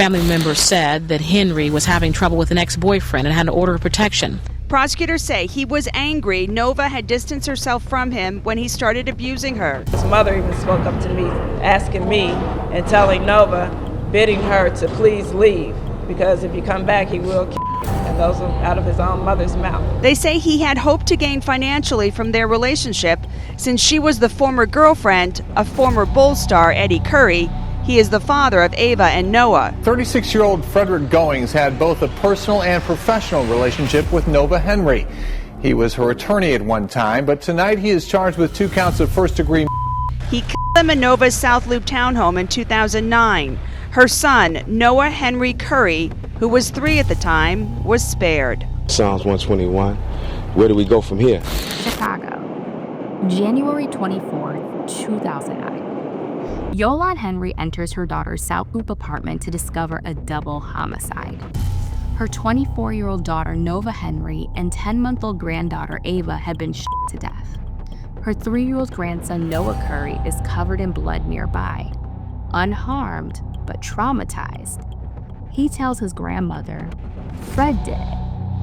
Family members said that Henry was having trouble with an ex-boyfriend and had an order of protection. Prosecutors say he was angry Nova had distanced herself from him when he started abusing her. His mother even spoke up to me, asking me and telling Nova, bidding her to please leave, because if you come back, he will kill you. And those are out of his own mother's mouth. They say he had hoped to gain financially from their relationship since she was the former girlfriend of former Bulls star Eddy Curry. He is the father of Ava and Noah. 36-year-old Fredrick Goings had both a personal and professional relationship with Nova Henry. He was her attorney at one time, but tonight he is charged with 2 counts of first-degree. He killed them in Nova's South Loop townhome in 2009. Her son, Noah Henry Curry, who was 3 at the time, was spared. Psalms 121. Where do we go from here? Chicago, January 24, 2009. Yolande Henry enters her daughter's South Loop apartment to discover a double homicide. Her 24-year-old daughter, Nova Henry, and 10-month-old granddaughter, Ava, had been shot to death. Her 3-year-old grandson, Noah Curry, is covered in blood nearby. Unharmed, but traumatized. He tells his grandmother, Fred did it,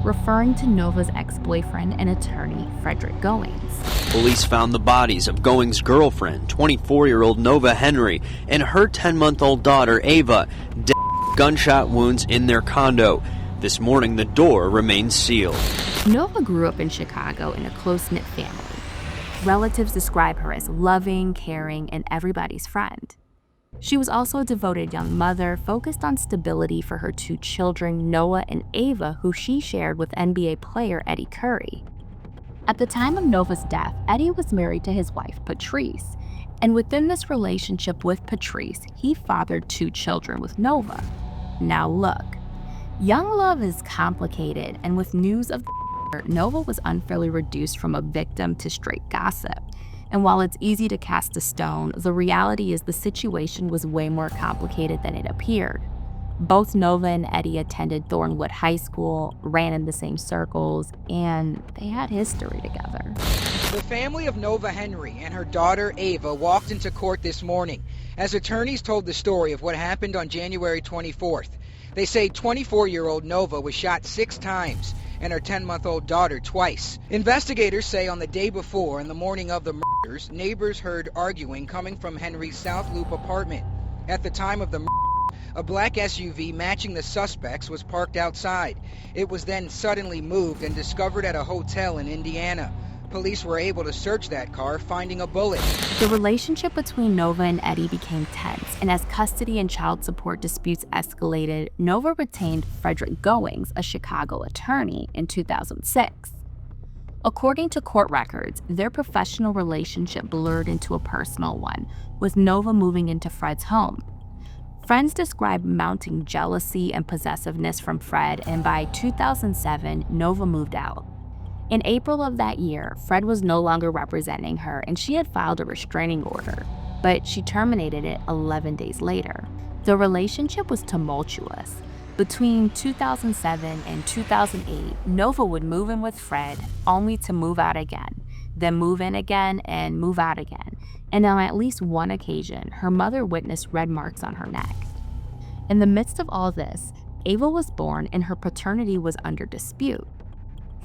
referring to Nova's ex-boyfriend and attorney, Fredrick Goings. Police found the bodies of Goings' girlfriend, 24-year-old Nova Henry, and her 10-month-old daughter, Ava, dead gunshot wounds in their condo. This morning, the door remains sealed. Nova grew up in Chicago in a close-knit family. Relatives describe her as loving, caring, and everybody's friend. She was also a devoted young mother focused on stability for her 2 children, Noah and Ava, who she shared with NBA player Eddy Curry. At the time of Nova's death, Eddy was married to his wife, Patrice, and within this relationship with Patrice, he fathered 2 children with Nova. Now look, young love is complicated, and with news of Nova was unfairly reduced from a victim to straight gossip. And while it's easy to cast a stone, the reality is the situation was way more complicated than it appeared. Both Nova and Eddy attended Thornwood High School, ran in the same circles, and they had history together. The family of Nova Henry and her daughter Ava walked into court this morning as attorneys told the story of what happened on January 24th. They say 24-year-old Nova was shot 6 times and her 10-month-old daughter twice. Investigators say on the day before and the morning of the murders, neighbors heard arguing coming from Henry's South Loop apartment. At the time of the murder, a black SUV matching the suspects was parked outside. It was then suddenly moved and discovered at a hotel in Indiana. Police were able to search that car, finding a bullet. The relationship between Nova and Eddy became tense, and as custody and child support disputes escalated, Nova retained Fredrick Goings, a Chicago attorney, in 2006. According to court records, their professional relationship blurred into a personal one, with Nova moving into Fred's home. Friends described mounting jealousy and possessiveness from Fred, and by 2007, Nova moved out. In April of that year, Fred was no longer representing her and she had filed a restraining order, but she terminated it 11 days later. The relationship was tumultuous. Between 2007 and 2008, Nova would move in with Fred only to move out again, then move in again and move out again. And on at least one occasion, her mother witnessed red marks on her neck. In the midst of all this, Ava was born and her paternity was under dispute.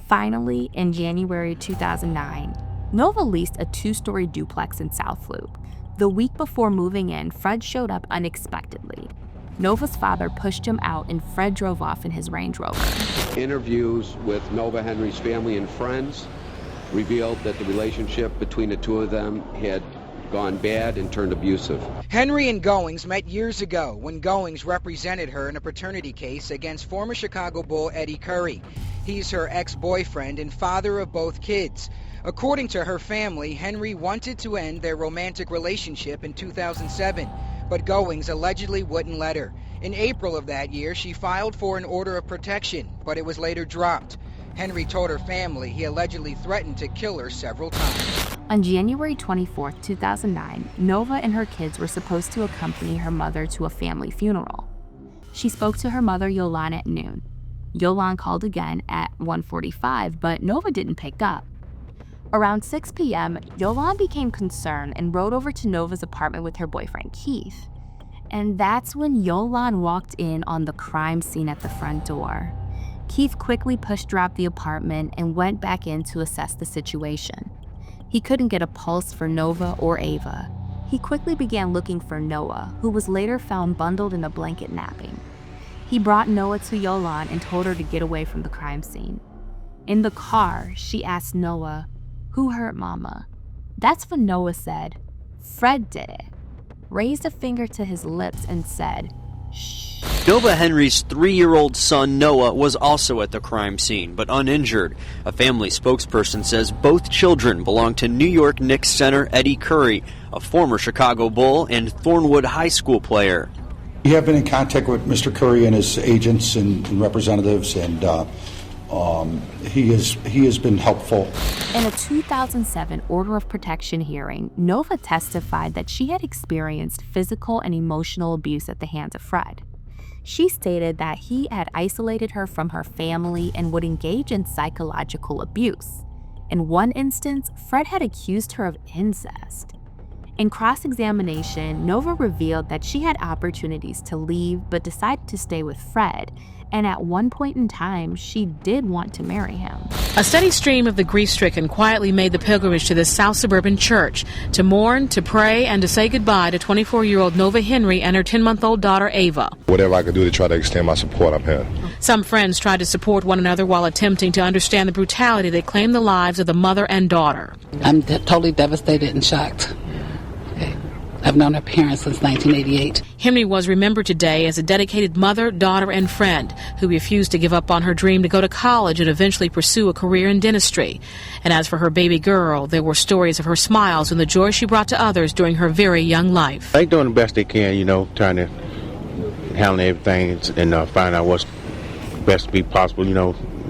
Finally, in January 2009, Nova leased a 2-story duplex in South Loop. The week before moving in, Fred showed up unexpectedly. Nova's father pushed him out and Fred drove off in his Range Rover. Interviews with Nova Henry's family and friends revealed that the relationship between the 2 of them had gone bad and turned abusive. Henry and Goings met years ago when Goings represented her in a paternity case against former Chicago Bull Eddy Curry. He's her ex-boyfriend and father of both kids. According to her family, Henry wanted to end their romantic relationship in 2007, but Goings allegedly wouldn't let her. In April of that year, she filed for an order of protection, but it was later dropped. Henry told her family he allegedly threatened to kill her several times. On January 24, 2009, Nova and her kids were supposed to accompany her mother to a family funeral. She spoke to her mother, Yolande, at noon. Yolande called again at 1:45, but Nova didn't pick up. Around 6 p.m., Yolande became concerned and rode over to Nova's apartment with her boyfriend, Keith. And that's when Yolan walked in on the crime scene at the front door. Keith quickly pushed her out the apartment and went back in to assess the situation. He couldn't get a pulse for Nova or Ava. He quickly began looking for Noah, who was later found bundled in a blanket napping. He brought Noah to Yolan and told her to get away from the crime scene. In the car, she asked Noah, "Who hurt Mama?" That's when Noah said, "Fred did it," raised a finger to his lips and said, "Shh." Nova Henry's 3-year-old son Noah was also at the crime scene, but uninjured. A family spokesperson says both children belong to New York Knicks center Eddy Curry, a former Chicago Bull and Thornwood High School player. We have been in contact with Mr. Curry and his agents and representatives, and he has been helpful. In a 2007 Order of Protection hearing, Nova testified that she had experienced physical and emotional abuse at the hands of Fred. She stated that he had isolated her from her family and would engage in psychological abuse. In one instance, Fred had accused her of incest. In cross-examination, Nova revealed that she had opportunities to leave but decided to stay with Fred, and at one point in time, she did want to marry him. A steady stream of the grief-stricken quietly made the pilgrimage to this South suburban church to mourn, to pray, and to say goodbye to 24-year-old Nova Henry and her 10-month-old daughter, Ava. Whatever I could do to try to extend my support, I'm here. Some friends tried to support one another while attempting to understand the brutality that claimed the lives of the mother and daughter. I'm totally devastated and shocked. I've known her parents since 1988. Henry was remembered today as a dedicated mother, daughter, and friend who refused to give up on her dream to go to college and eventually pursue a career in dentistry. And as for her baby girl, there were stories of her smiles and the joy she brought to others during her very young life. They're doing the best they can, trying to handle everything and find out what's best to be possible,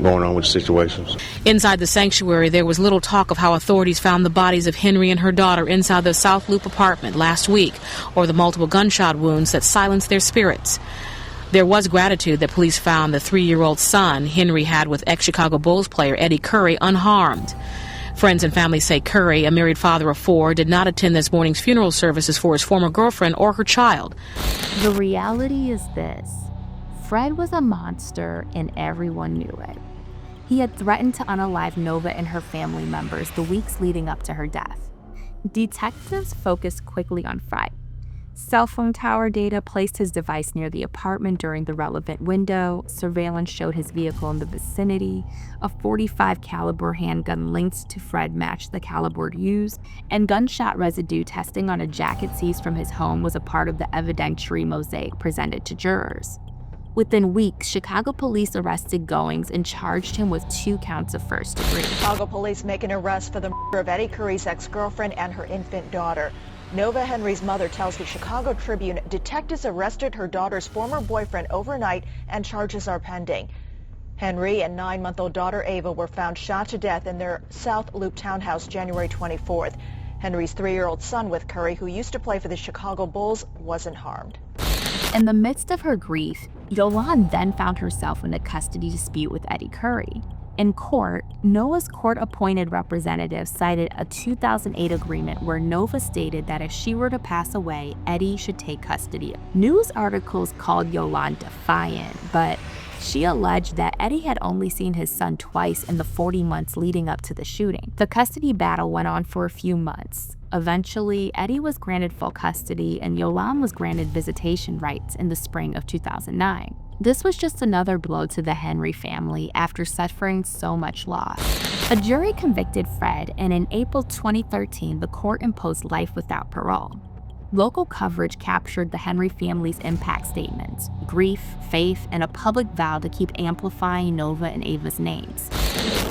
going on with the situations. Inside the sanctuary, there was little talk of how authorities found the bodies of Henry and her daughter inside the South Loop apartment last week, or the multiple gunshot wounds that silenced their spirits. There was gratitude that police found the 3-year-old son Henry had with ex-Chicago Bulls player Eddy Curry unharmed. Friends and family say Curry, a married father of 4, did not attend this morning's funeral services for his former girlfriend or her child. The reality is this: Fred was a monster and everyone knew it. He had threatened to unalive Nova and her family members the weeks leading up to her death. Detectives focused quickly on Fred. Cell phone tower data placed his device near the apartment during the relevant window. Surveillance showed his vehicle in the vicinity. A .45 caliber handgun linked to Fred matched the caliber used, and gunshot residue testing on a jacket seized from his home was a part of the evidentiary mosaic presented to jurors. Within weeks, Chicago police arrested Goings and charged him with 2 counts of first degree. Chicago police make an arrest for the murder of Eddy Curry's ex-girlfriend and her infant daughter. Nova Henry's mother tells the Chicago Tribune detectives arrested her daughter's former boyfriend overnight and charges are pending. Henry and 9-month-old daughter Ava were found shot to death in their South Loop townhouse January 24th. Henry's 3-year-old son with Curry, who used to play for the Chicago Bulls, wasn't harmed. In the midst of her grief, Yolan then found herself in a custody dispute with Eddy Curry. In court, Nova's court-appointed representative cited a 2008 agreement where Nova stated that if she were to pass away, Eddy should take custody. News articles called Yolan defiant, but she alleged that Eddy had only seen his son twice in the 40 months leading up to the shooting. The custody battle went on for a few months. Eventually, Eddy was granted full custody and Yolan was granted visitation rights in the spring of 2009. This was just another blow to the Henry family after suffering so much loss. A jury convicted Fred, and in April 2013, the court imposed life without parole. Local coverage captured the Henry family's impact statements, grief, faith, and a public vow to keep amplifying Nova and Ava's names.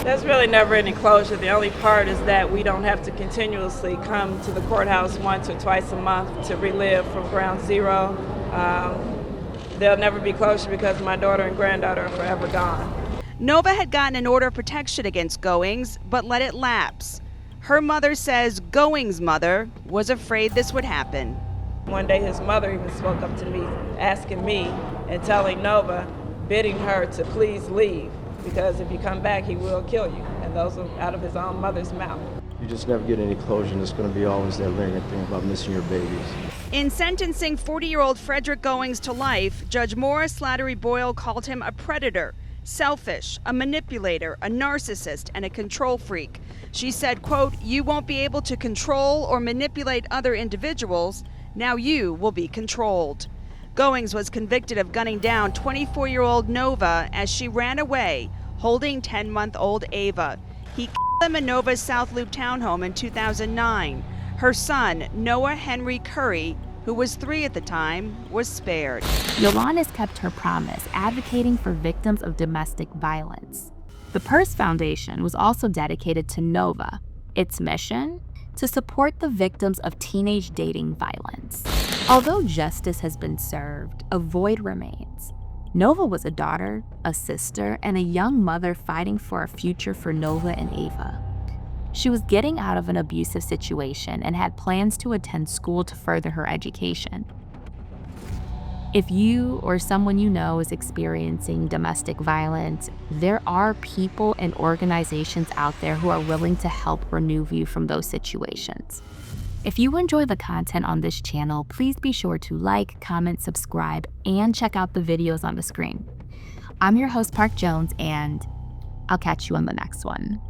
There's really never any closure. The only part is that we don't have to continuously come to the courthouse once or twice a month to relive from ground zero. There'll never be closure because my daughter and granddaughter are forever gone. Nova had gotten an order of protection against Goings, but let it lapse. Her mother says Goings' mother was afraid this would happen. One day his mother even spoke up to me, asking me and telling Nova, bidding her to please leave, because if you come back, he will kill you. And those are out of his own mother's mouth. You just never get any closure, and it's going to be always that lingering thing about missing your babies. In sentencing 40-year-old Fredrick Goings to life, Judge Morris Slattery Boyle called him a predator, selfish, a manipulator, a narcissist, and a control freak. She said, quote, "You won't be able to control or manipulate other individuals. Now you will be controlled." Goings was convicted of gunning down 24-year-old Nova as she ran away, holding 10-month-old Ava. He killed them in Nova's South Loop townhome in 2009. Her son, Noah Henry Curry, who was 3 at the time, was spared. Yolanda kept her promise, advocating for victims of domestic violence. The Purse Foundation was also dedicated to Nova. Its mission? To support the victims of teenage dating violence. Although justice has been served, a void remains. Nova was a daughter, a sister, and a young mother fighting for a future for Nova and Ava. She was getting out of an abusive situation and had plans to attend school to further her education. If you or someone you know is experiencing domestic violence, there are people and organizations out there who are willing to help remove you from those situations. If you enjoy the content on this channel, please be sure to like, comment, subscribe, and check out the videos on the screen. I'm your host, Park Jones, and I'll catch you on the next one.